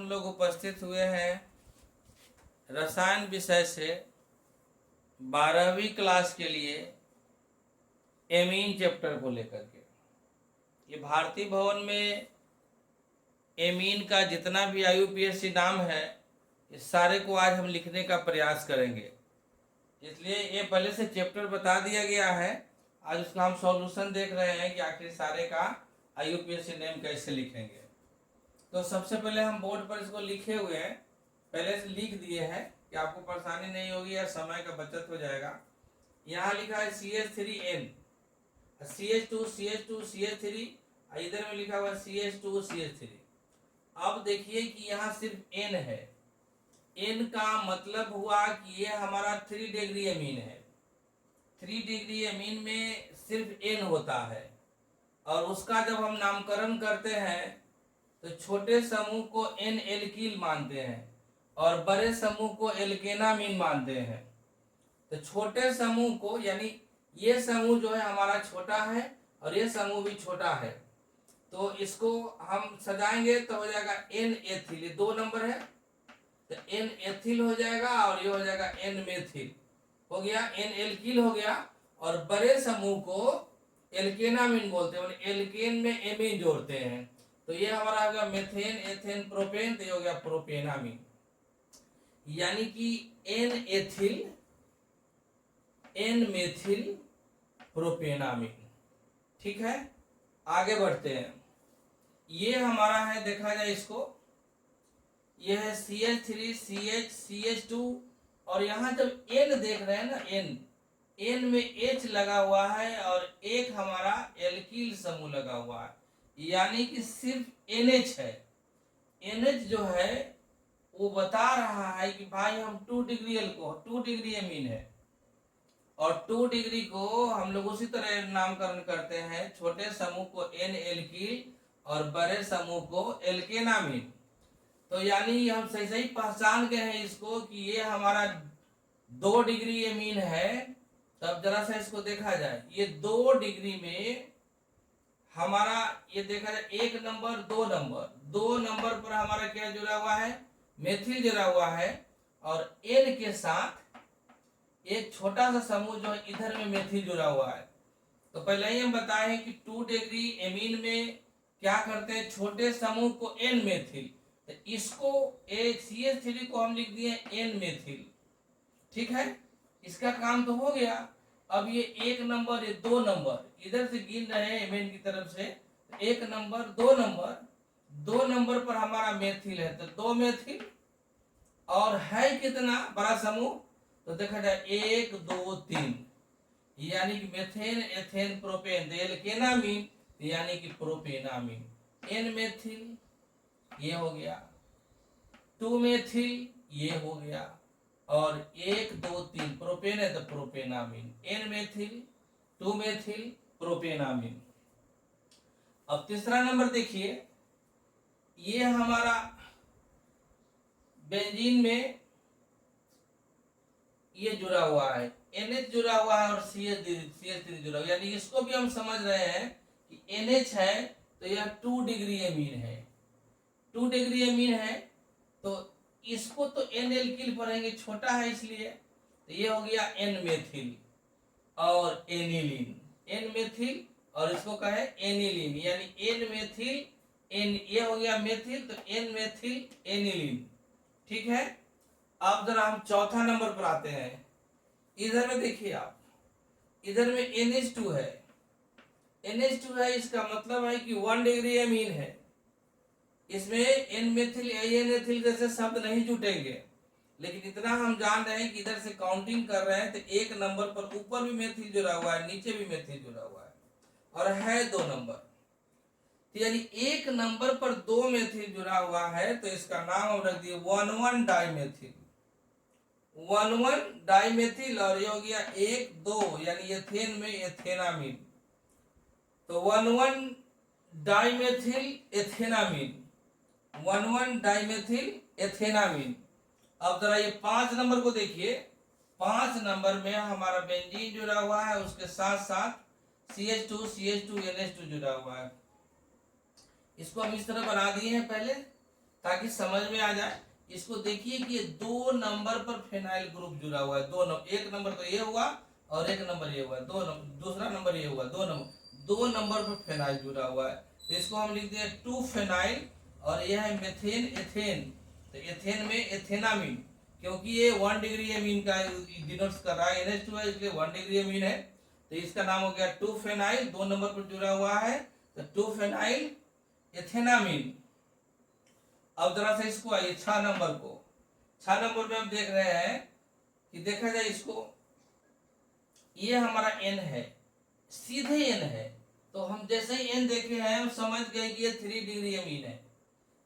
हम लोग उपस्थित हुए हैं रसायन विषय से 12वीं क्लास के लिए एमीन चैप्टर को लेकर के। ये भारतीय भवन में एमीन का जितना भी IUPAC नाम है इस सारे को आज हम लिखने का प्रयास करेंगे, इसलिए ये पहले से चैप्टर बता दिया गया है। आज उसका हम सॉल्यूशन देख रहे हैं कि आखिर सारे का IUPAC नेम कैसे लिखेंगे। तो सबसे पहले हम बोर्ड पर इसको लिखे हुए हैं, पहले से लिख दिए हैं कि आपको परेशानी नहीं होगी या समय का बचत हो जाएगा। यहाँ लिखा है CH3N, CH2 CH2 CH3, इधर में लिखा हुआ CH2 CH3। अब देखिए कि यहाँ सिर्फ N है। N का मतलब हुआ कि ये हमारा 3 डिग्री एमीन है। 3 डिग्री एमीन में सिर्फ N होता है, और उसका जब हम नामकरण करते हैं तो छोटे समूह को N एल्किल मानते हैं और बड़े समूह को एल्केनामीन मानते हैं। तो छोटे समूह को, यानी ये समूह जो है हमारा छोटा है और ये समूह भी छोटा है, तो इसको हम सजाएंगे तो हो जाएगा N एथिल। ये 2 नंबर है तो N एथिल हो जाएगा, और ये हो जाएगा N मेथिल हो गया, N एल्किल हो गया। और बड़े समूह को एल्केनामीन बोलते हैं, एल्केन में एमीन जोड़ते हैं। तो ये हमारा हो गया मेथेन एथेन प्रोपेन, तो ये हो गया प्रोपेनामीन। यानी कि N एथिल N मेथिल प्रोपेनामीन। ठीक है, आगे बढ़ते हैं। ये हमारा है, देखा जाए इसको, ये है CH3 CH CH2, और यहाँ जब N देख रहे हैं ना, N में H लगा हुआ है और एक हमारा एल्किल समूह लगा हुआ है, यानी कि सिर्फ NH है। NH जो है वो बता रहा है कि भाई हम 2 डिग्री अल्कोहल, 2 डिग्री एमीन है, और 2 डिग्री को हम लोग उसी तरह नामकरण करते हैं, छोटे समूह को N एल्किल और बड़े समूह को एल्केनामीन। तो यानी हम सही सही पहचान गए हैं इसको कि ये हमारा 2 डिग्री एमीन है। तब जरा सा इसको देखा जाए, ये 2 डिग्री में हमारा ये देखा जाए 1 नंबर 2 नंबर पर हमारा क्या जुड़ा हुआ है, मेथिल जुड़ा हुआ है, और N के साथ एक छोटा सा समूह जो है इधर में मेथिल जुड़ा हुआ है। तो पहले ही हम बताए हैं कि 2 डिग्री एमीन में क्या करते हैं, छोटे समूह को N मेथिल, तो इसको एक CH3 को हम लिख दिए N मेथिल। ठीक है, इसका काम तो हो गया। अब ये 1 नंबर, ये 2 नंबर, इधर से गिन रहे हैं एमीन की तरफ से, 1 नंबर 2 नंबर पर हमारा मेथिल है, तो 2 मेथिल, और है कितना बड़ा समूह, तो देखा जाए 1 2 3, यानी कि मेथेन एथेन प्रोपेन, एल्केनामीन, यानी कि प्रोपेनामीन। N मेथिल ये हो गया, 2 मेथिल ये हो गया, और 1 2 3 प्रोपेन है तो प्रोपेनामीन। N methyl 2 methyl प्रोपेनामीन। अब तीसरा नंबर देखिए, ये हमारा बेंजीन में ये जुड़ा हुआ है, NH जुड़ा हुआ है और CH3 जुड़ा हुआ है, यानी इसको भी हम समझ रहे हैं कि NH है तो यह 2 डिग्री एमीन है। 2 डिग्री एमीन है तो इसको तो N एल्किल पढ़ेंगे, छोटा है इसलिए, तो ये हो गया N मेथिल और एनिलीन, N मेथिल, और इसको कहे एनिलीन, यानी N मेथिल N, ये हो गया मेथिल, तो N मेथिल एनिलीन। ठीक है, अब जरा हम चौथा नंबर पर आते हैं। इधर में देखिए आप, इधर में NH2 है, NH2 है, इसका मतलब है कि 1 डिग्री एमीन है। इसमें N मेथिल N एथिल जैसे शब्द नहीं जुटेंगे, लेकिन इतना हम जान रहे हैं कि इधर से काउंटिंग कर रहे हैं तो 1 नंबर पर ऊपर भी मेथिल जुड़ा हुआ है, नीचे भी मेथिल जुड़ा हुआ है, और है 2 नंबर, तो यानी 1 नंबर पर 2 मेथिल जुड़ा हुआ है, तो इसका नाम हम रख दिए 1,1 डाइमेथिल, 1,1 डाइमेथिल, और ये हो गया 1 2, यानी एथेन में एथेनामीन, तो 1,1 डाइमेथिल एथेनामीन, 1,1 डाइमेथिल एथेनामीन। अब जरा ये 5 नंबर को देखिए, 5 नंबर में हमारा बेंजीन जुड़ा हुआ है, उसके साथ साथ CH2 CH2 NH2 जुड़ा हुआ है। इसको हम इस तरह बना दिए हैं पहले, ताकि समझ में आ जाए। इसको देखिए कि ये 2 नंबर पर फेनाइल ग्रुप जुड़ा हुआ है। 2 नंबर, एक नंबर तो ये हुआ और एक नंबर ये हुआ, दूसरा नंबर ये हुआ, 2 नंबर पर फेनाइल जुड़ा हुआ है। तो इसको हम लिखते हैं 2 फेनाइल और यह है मेथेन एथेन। तो एथेन में एथेनामीन, क्योंकि ये 1 डिग्री एमीन का डिनोट्स कर रहा है, NH2 है इसलिए 1 डिग्री एमीन है। तो इसका नाम हो गया 2 फेनाइल, 2 नंबर पर जुड़ा हुआ है तो 2 फेनाइल एथेनामीन। अब जरा से इसको आइए 6 नंबर को। 6 नंबर में हम देख रहे हैं कि देखा जाए इसको, ये हमारा N है, सीधे N है। तो हम जैसे ही N देखे हैं हम समझ गए कि ये 3 डिग्री एमीन है।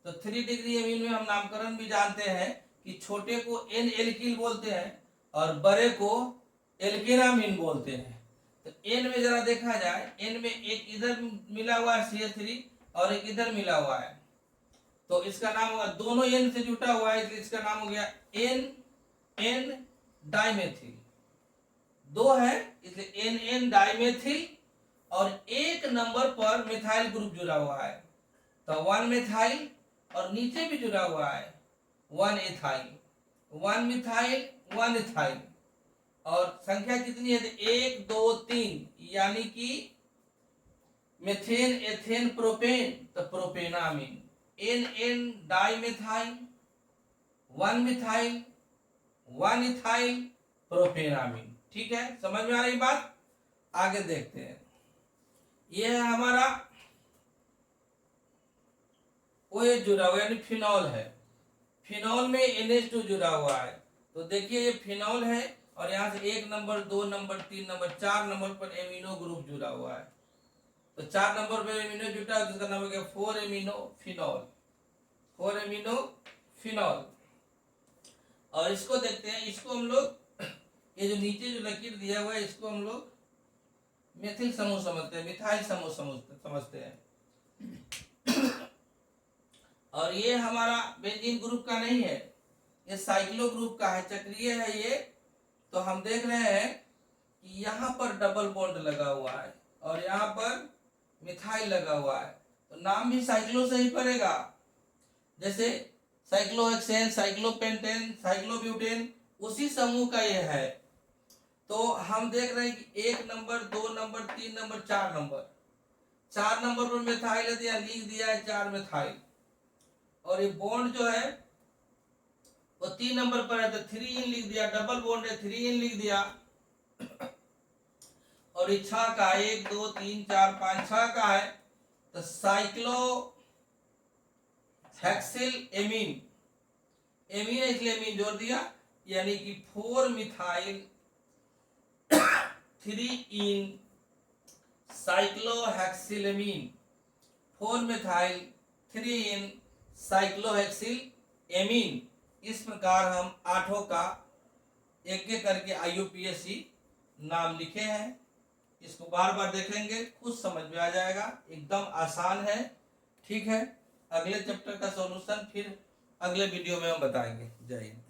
तो 3 डिग्री एमीन में हम नामकरण भी जानते हैं कि छोटे को N एल्किल बोलते हैं और बड़े को एल्केनामीन बोलते हैं। तो N में जरा देखा जाए, N में एक इधर मिला हुआ है CH3 और एक इधर मिला हुआ है, तो इसका नाम होगा, दोनों N से जुटा हुआ है इसलिए इसका नाम हो गया N डाइमेथिल। 2 है इसलिए N डाइमेथिल और एक नंबर पर मिथाइल ग्रुप जुड़ा हुआ है तो 1 मिथाइल और नीचे भी जुड़ा हुआ है 1 इथाइल, 1 मिथाइल 1 इथाइल। और संख्या कितनी है? 1 2 3, यानी कि मेथेन एथेन प्रोपेन तो प्रोपेनामीन। N dimethyl, 1 methyl 1 ethyl प्रोपेनामीन। ठीक है, समझ में आ रही बात? आगे देखते हैं। यह है हमारा OH जुड़ा हुआ यानी फिनॉल है। फिनॉल में NH2 जुड़ा हुआ है। तो देखिए ये फिनॉल है और यहाँ से 1 नंबर 2 नंबर 3 नंबर 4 नंबर पर एमिनो ग्रुप जुड़ा हुआ है। तो 4 नंबर पर एमिनो जुटा है जिसका नाम हो गया 4 एमिनो फिनॉल, 4 एमिनो फिनॉल। और इसको देखते हैं, इसको हम लोग ये जो नीचे जो लकीर दिया हुआ है इसको हम लोग मेथिल समूह समझते हैं, मिथाइल समूह समझते हैं। और ये हमारा बेंजीन ग्रुप का नहीं है, ये साइक्लो ग्रुप का है, चक्रीय है ये। तो हम देख रहे हैं कि यहाँ पर डबल बॉन्ड लगा हुआ है और यहाँ पर मिथाइल लगा हुआ है, तो नाम भी साइक्लो से ही पड़ेगा। जैसे साइक्लोहेक्सेन, साइक्लोपेंटेन, साइक्लोब्यूटेन, उसी समूह का ये है। तो हम देख रहे हैं कि 1 number 2 number 3 number 4 number, 4 number पर मिथाइल दिया, लिख दिया है 4 मिथाइल। और ये बॉन्ड जो है वो 3 नंबर पर है तो 3 इन लिख दिया, डबल बॉन्ड है 3 इन लिख दिया। और ये 6 का 1 2 3 4 5 6 का है तो साइक्लो हेक्सिल एमीन, एमीन है इसलिए एमीन जोड़ दिया, यानी कि 4 मिथाइल 3 इन साइक्लोहेक्सिलेमीन, 4 मिथाइल 3 इन साइक्लोहेक्सिलेमीन। इस प्रकार हम 8 का एक एक करके IUPAC नाम लिखे हैं। इसको बार बार देखेंगे, खुद समझ में आ जाएगा, एकदम आसान है। ठीक है, अगले चैप्टर का सॉल्यूशन फिर अगले वीडियो में हम बताएंगे। जय हिंद।